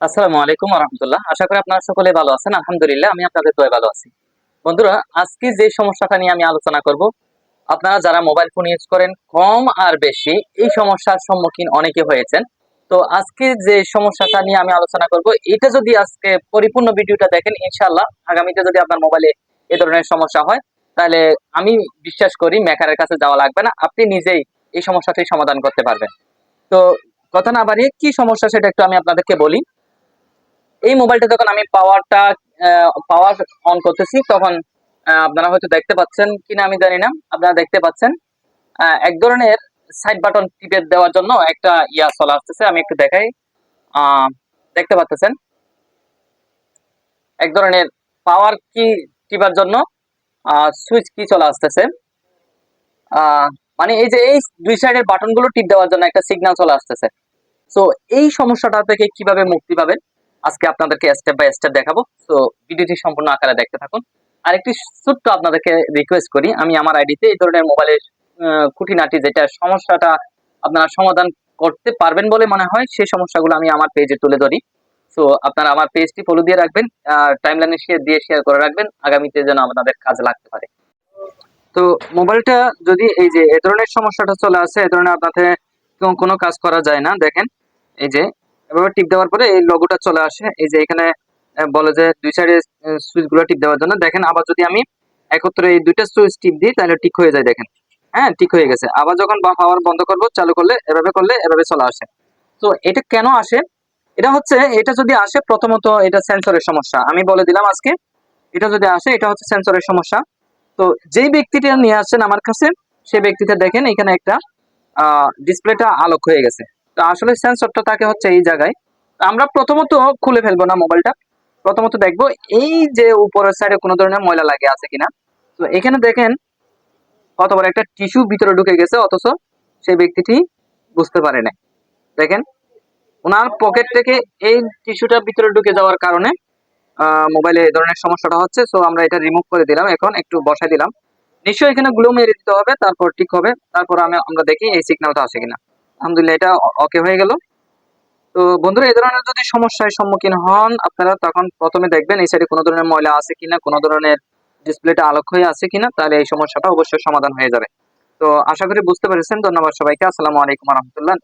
আসসালামু আলাইকুম রহমতুল্লাহ। আশা করি আপনারা সকলে ভালো আছেন। আলহামদুলিল্লাহ, আমি আপনাদের দোয়ায় ভালো আছি। বন্ধুরা, আজকে যে সমস্যাটা নিয়ে আমি আলোচনা করব, আপনারা যারা মোবাইল ফোন ইউজ করেন কম আর বেশি, এই সমস্যার সম্মুখীন অনেকে হয়েছেন। তো আজকে যে সমস্যাটা নিয়ে আমি আলোচনা করব, এটা যদি আজকে পরিপূর্ণ ভিডিওটা দেখেন, ইনশাআল্লাহ আগামীতে যদি আপনার মোবাইলে এ ধরনের সমস্যা হয়, তাহলে আমি বিশ্বাস করি মেকারের কাছে যাওয়া লাগবে না, আপনি নিজেই এই সমস্যাটি সমাধান করতে পারবেন। তো কথা না বাড়িয়ে কি সমস্যা সেটা একটু আমি আপনাদেরকে বলি। এই মোবাইলটা যখন আমি পাওয়ার অন করতেছি, তখন আপনারা হয়তো দেখতে পাচ্ছেন কিনা আমি জানি না, আপনারা দেখতে পাচ্ছেন এক ধরনের সাইড বাটন টিপে দেওয়ার জন্য একটা চলে আসতেছে। আমি একটু দেখাই। আহ, দেখতে পাচ্ছেন এক ধরনের পাওয়ার কি টিপার জন্য সুইচ কি চলে আসতেছে। আহ, মানে এই যে এই দুই সাইডের বাটন গুলো টিপ দেওয়ার জন্য একটা সিগন্যাল চলে আসতেছে। তো এই সমস্যাটা থেকে কিভাবে মুক্তি পাবেন আজকে আপনাদেরকে স্টেপ বাই স্টেপ দেখাবো। তো ভিডিওটি সম্পূর্ণ আকারে দেখতে থাকুন। আর একটি ছোট্ট আপনাদেরকে রিকোয়েস্ট করি, আমি আমার আইডিতে এই ধরনের মোবাইলের খুঁটিনাটি যেটা সমস্যাটা আপনারা সমাধান করতে পারবেন বলে মনে হয়, সেই সমস্যাগুলো আমি আমার পেজে তুলে ধরি। তো আপনারা আমার পেজটি ফলো দিয়ে রাখবেন, টাইমলাইনে শেয়ার করে রাখবেন, আগামীতে যেন আপনাদের কাজে লাগতে পারে। তো মোবাইলটা যদি এই যে এ ধরনের সমস্যাটা চলে আসে, এ ধরনের আপনাদের কোনো কাজ করা যায় না, দেখেন এই যে এভাবে টিপ দেওয়ার পরে এই লোগোটা চলে আসে। এই যে এখানে বলে যে দুই সাইডে সুইচ গুলো টিপ দেওয়ার জন্য, দেখেন আবার যদি আমি একত্রে এই দুইটা সুইচ টিপ দিই তাহলে ঠিক হয়ে যায়। দেখেন, হ্যাঁ ঠিক হয়ে গেছে। আবার যখন পাওয়ার বন্ধ করব, চালু করলে এভাবে চলে আসে। তো এটা কেন আসে? এটা হচ্ছে, এটা যদি আসে প্রথমত এটা সেন্সরের সমস্যা, আমি বলে দিলাম আজকে। এটা যদি আসে, এটা হচ্ছে সেন্সরের সমস্যা। তো যেই ব্যক্তিটা নিয়ে আসছেন আমার কাছে, সেই ব্যক্তিটা দেখেন এখানে একটা ডিসপ্লেটা আলোক হয়ে গেছে। তো আসলে সেন্সরটা থাকে হচ্ছে এই জায়গায়। তো আমরা প্রথমত খুলে ফেলবো না মোবাইলটা, প্রথমত দেখবো এই যে উপরের সাইডে কোনো ধরনের ময়লা লাগে আছে কিনা। তো এখানে দেখেন কত বড় একটা টিস্যু ভিতরে ঢুকে গেছে, অথচ সেই ব্যক্তিটি বুঝতে পারে না। দেখেন ওনার পকেট থেকে এই টিস্যুটা ভিতরে ঢুকে যাওয়ার কারণে মোবাইলে এই ধরনের সমস্যাটা হচ্ছে। সো আমরা এটা রিমুভ করে দিলাম, এখন একটু বসাই দিলাম। নিশ্চয়ই এখানে গ্লু মেরে দিতে হবে, তারপর ঠিক হবে। তারপর আমরা দেখি এই সিগন্যালটা আসে কিনা। আলহামদুলিল্লাহ, এটা ওকে হয়ে গেল। তো বন্ধুরা, এই ধরনের যদি সমস্যার সম্মুখীন হন আপনারা, তখন প্রথমে দেখবেন এই সাইডে কোনো ধরনের ময়লা আছে কিনা, কোনো ধরনের ডিসপ্লেটা আলোক হয়ে আছে কিনা, তাহলে এই সমস্যাটা অবশ্যই সমাধান হয়ে যাবে। তো আশা করি বুঝতে পেরেছেন। ধন্যবাদ সবাইকে। আসসালামু আলাইকুম রহমতুল্লাহ।